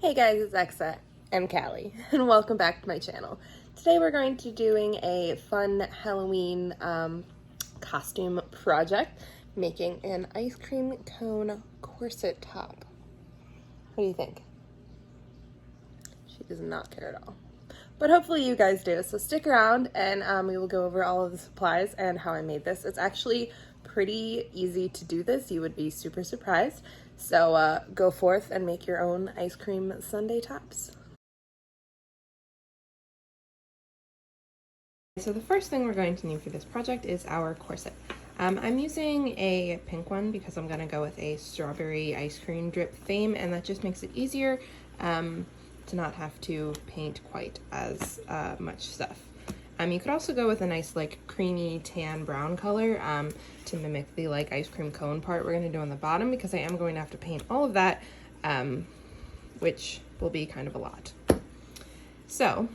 Hey guys, it's Exa and Callie, and welcome back to my channel. Today we're going to be doing a fun Halloween costume project, making an ice cream cone corset top. What do you think? She does not care at all. But hopefully you guys do, so stick around and we will go over all of the supplies and how I made this. It's actually pretty easy to do this. You would be super surprised. So go forth and make your own ice cream sundae tops. So the first thing we're going to need for this project is our corset. I'm using a pink one because I'm going to go with a strawberry ice cream drip theme, and that just makes it easier to not have to paint quite as much stuff. You could also go with a nice like creamy tan brown color to mimic the like ice cream cone part we're going to do on the bottom, because I am going to have to paint all of that, which will be kind of a lot. So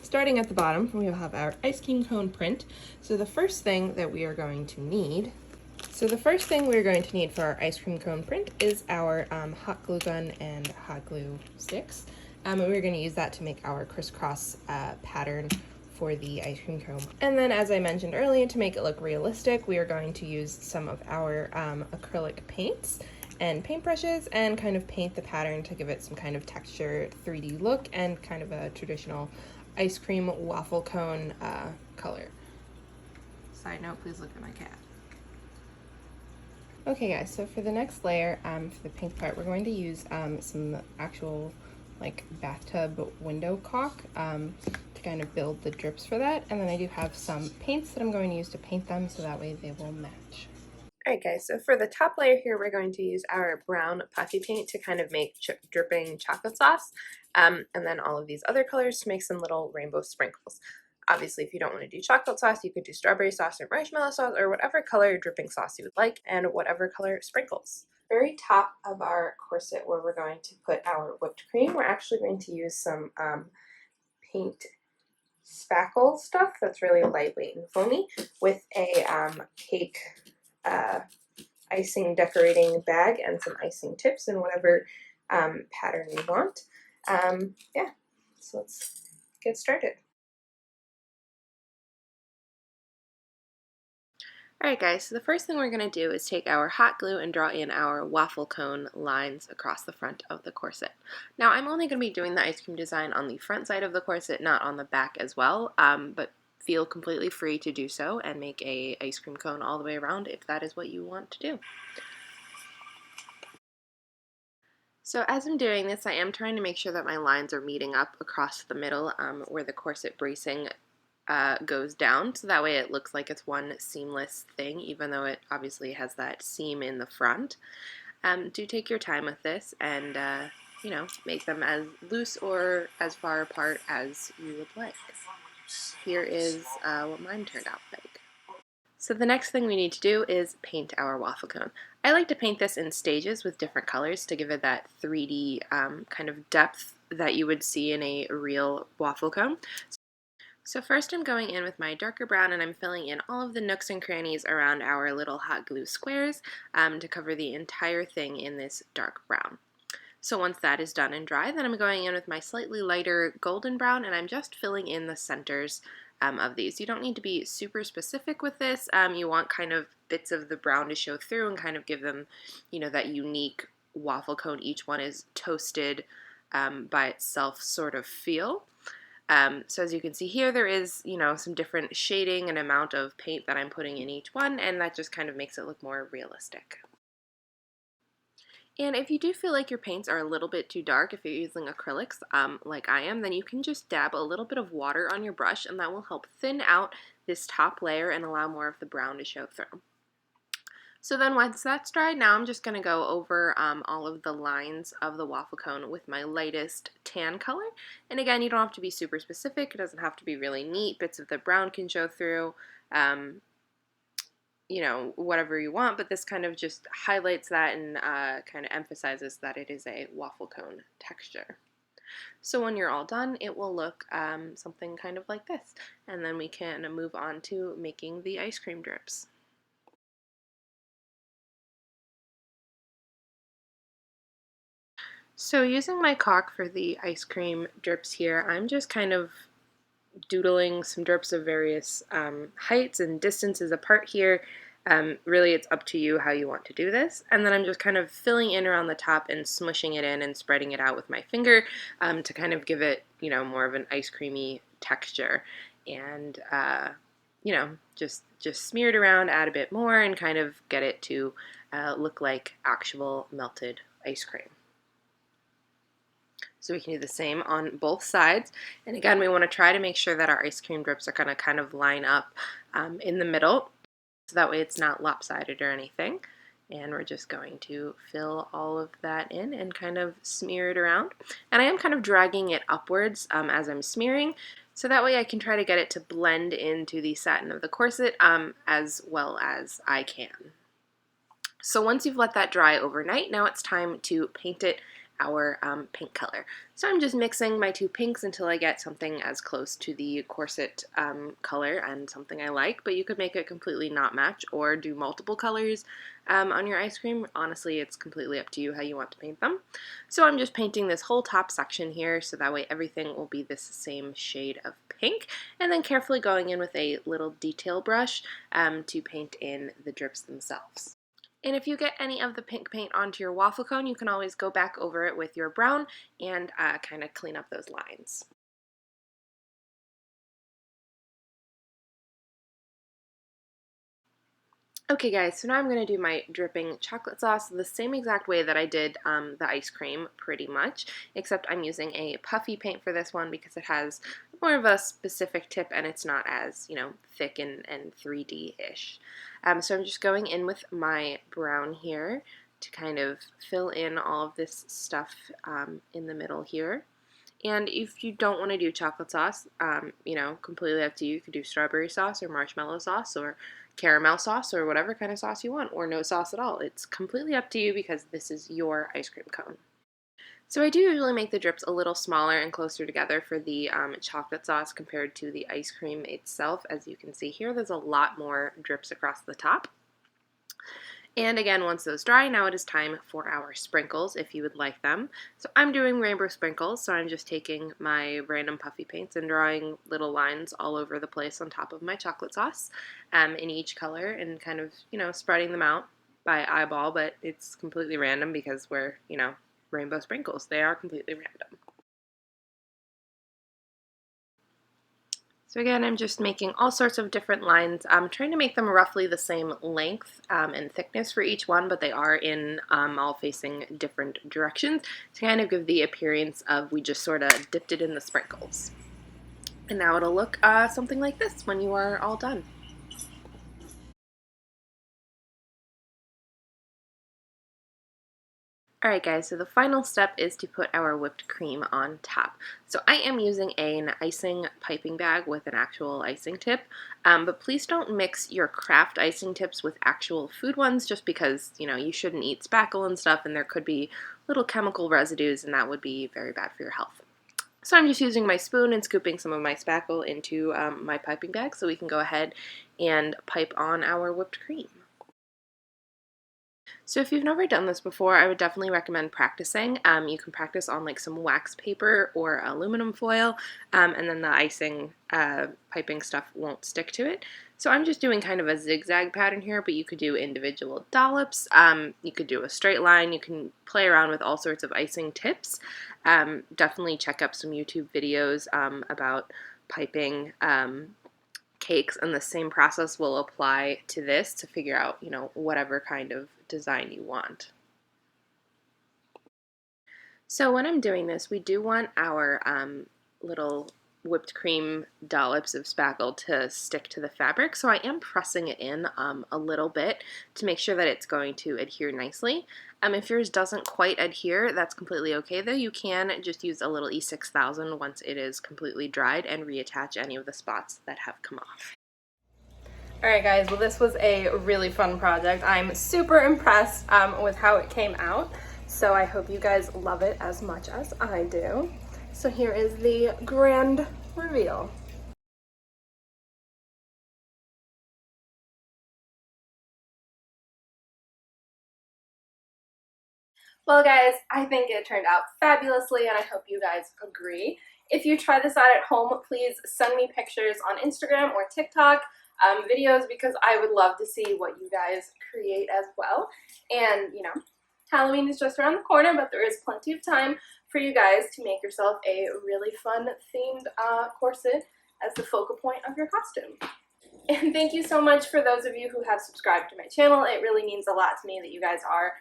starting at the bottom, we will have our ice cream cone print. So the first thing we are going to need for our ice cream cone print is our hot glue gun and hot glue sticks. And we're going to use that to make our crisscross pattern for the ice cream cone. And then, as I mentioned earlier, to make it look realistic, we are going to use some of our acrylic paints and paintbrushes and kind of paint the pattern to give it some kind of texture, 3D look, and kind of a traditional ice cream waffle cone color. Side note, please look at my cat. Okay guys, so for the next layer, for the pink part, we're going to use some actual like bathtub window caulk to kind of build the drips for that. And then I do have some paints that I'm going to use to paint them so that way they will match. Alright guys, so for the top layer here, we're going to use our brown puffy paint to kind of make dripping chocolate sauce, and then all of these other colors to make some little rainbow sprinkles. Obviously, if you don't want to do chocolate sauce, you could do strawberry sauce or marshmallow sauce or whatever color dripping sauce you would like, and whatever color sprinkles. Very top of our corset, where we're going to put our whipped cream, we're actually going to use some paint spackle stuff that's really lightweight and foamy with a cake icing decorating bag and some icing tips in whatever pattern you want. Yeah, so let's get started. Alright guys, so the first thing we're going to do is take our hot glue and draw in our waffle cone lines across the front of the corset. Now I'm only going to be doing the ice cream design on the front side of the corset, not on the back as well, but feel completely free to do so and make a ice cream cone all the way around if that is what you want to do. So as I'm doing this, I am trying to make sure that my lines are meeting up across the middle where the corset bracing goes down, so that way it looks like it's one seamless thing, even though it obviously has that seam in the front. Do take your time with this and make them as loose or as far apart as you would like. Here is what mine turned out like. So the next thing we need to do is paint our waffle cone. I like to paint this in stages with different colors to give it that 3D kind of depth that you would see in a real waffle cone. So first I'm going in with my darker brown and I'm filling in all of the nooks and crannies around our little hot glue squares to cover the entire thing in this dark brown. So once that is done and dry, then I'm going in with my slightly lighter golden brown and I'm just filling in the centers of these. You don't need to be super specific with this. You want kind of bits of the brown to show through and kind of give them, that unique waffle cone. Each one is toasted by itself sort of feel. So as you can see here, there is, some different shading and amount of paint that I'm putting in each one, and that just kind of makes it look more realistic. And if you do feel like your paints are a little bit too dark, if you're using acrylics like I am, then you can just dab a little bit of water on your brush, and that will help thin out this top layer and allow more of the brown to show through. So then once that's dried, now I'm just going to go over all of the lines of the waffle cone with my lightest tan color. And again, you don't have to be super specific. It doesn't have to be really neat. Bits of the brown can show through, whatever you want, but this kind of just highlights that and kind of emphasizes that it is a waffle cone texture. So when you're all done, it will look something kind of like this. And then we can move on to making the ice cream drips. So using my caulk for the ice cream drips here, I'm just kind of doodling some drips of various heights and distances apart here. Really, it's up to you how you want to do this. And then I'm just kind of filling in around the top and smushing it in and spreading it out with my finger to kind of give it, more of an ice creamy texture. And, just smear it around, add a bit more, and kind of get it to look like actual melted ice cream. So we can do the same on both sides. And again, we want to try to make sure that our ice cream drips are going to kind of line up in the middle, so that way it's not lopsided or anything. And we're just going to fill all of that in and kind of smear it around. And I am kind of dragging it upwards as I'm smearing, so that way I can try to get it to blend into the satin of the corset as well as I can. So once you've let that dry overnight, now it's time to paint it our pink color. So I'm just mixing my two pinks until I get something as close to the corset color and something I like, but you could make it completely not match or do multiple colors on your ice cream. Honestly, it's completely up to you how you want to paint them. So I'm just painting this whole top section here, so that way everything will be this same shade of pink, and then carefully going in with a little detail brush to paint in the drips themselves. And if you get any of the pink paint onto your waffle cone, you can always go back over it with your brown and kind of clean up those lines. Okay guys, so now I'm going to do my dripping chocolate sauce the same exact way that I did the ice cream pretty much, except I'm using a puffy paint for this one because it has more of a specific tip and it's not as, thick and 3D-ish. So I'm just going in with my brown here to kind of fill in all of this stuff in the middle here. And if you don't want to do chocolate sauce, completely up to you. You could do strawberry sauce or marshmallow sauce or caramel sauce or whatever kind of sauce you want, or no sauce at all. It's completely up to you because this is your ice cream cone. So I do usually make the drips a little smaller and closer together for the chocolate sauce compared to the ice cream itself. As you can see here, there's a lot more drips across the top. And again, once those dry, now it is time for our sprinkles if you would like them. So I'm doing rainbow sprinkles, so I'm just taking my random puffy paints and drawing little lines all over the place on top of my chocolate sauce in each color and kind of, spreading them out by eyeball, but it's completely random because we're, rainbow sprinkles. They are completely random. So again, I'm just making all sorts of different lines. I'm trying to make them roughly the same length and thickness for each one, but they are in all facing different directions to kind of give the appearance of we just sort of dipped it in the sprinkles. And now it'll look something like this when you are all done. Alright guys, so the final step is to put our whipped cream on top. So I am using an icing piping bag with an actual icing tip, but please don't mix your craft icing tips with actual food ones just because, you shouldn't eat spackle and stuff and there could be little chemical residues and that would be very bad for your health. So I'm just using my spoon and scooping some of my spackle into my piping bag so we can go ahead and pipe on our whipped cream. So if you've never done this before, I would definitely recommend practicing. You can practice on like some wax paper or aluminum foil, and then the icing piping stuff won't stick to it. So I'm just doing kind of a zigzag pattern here, but you could do individual dollops, you could do a straight line, you can play around with all sorts of icing tips. Definitely check up some YouTube videos about piping cakes, and the same process will apply to this to figure out, whatever kind of design you want. So when I'm doing this, we do want our little whipped cream dollops of spackle to stick to the fabric, so I am pressing it in a little bit to make sure that it's going to adhere nicely. If yours doesn't quite adhere, that's completely okay though. You can just use a little E6000 once it is completely dried and reattach any of the spots that have come off. Alright guys, well this was a really fun project. I'm super impressed with how it came out, so I hope you guys love it as much as I do. So here is the grand reveal. Well guys, I think it turned out fabulously and I hope you guys agree. If you try this out at home, please send me pictures on Instagram or TikTok, videos, because I would love to see what you guys create as well. And you know, Halloween is just around the corner, but there is plenty of time for you guys to make yourself a really fun themed corset as the focal point of your costume. And thank you so much for those of you who have subscribed to my channel. It really means a lot to me that you guys are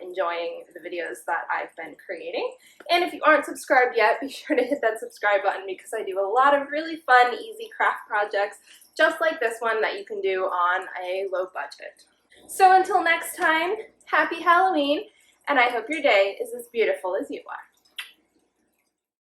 enjoying the videos that I've been creating. And if you aren't subscribed yet, be sure to hit that subscribe button because I do a lot of really fun, easy craft projects just like this one that you can do on a low budget. So until next time, happy Halloween, and I hope your day is as beautiful as you are.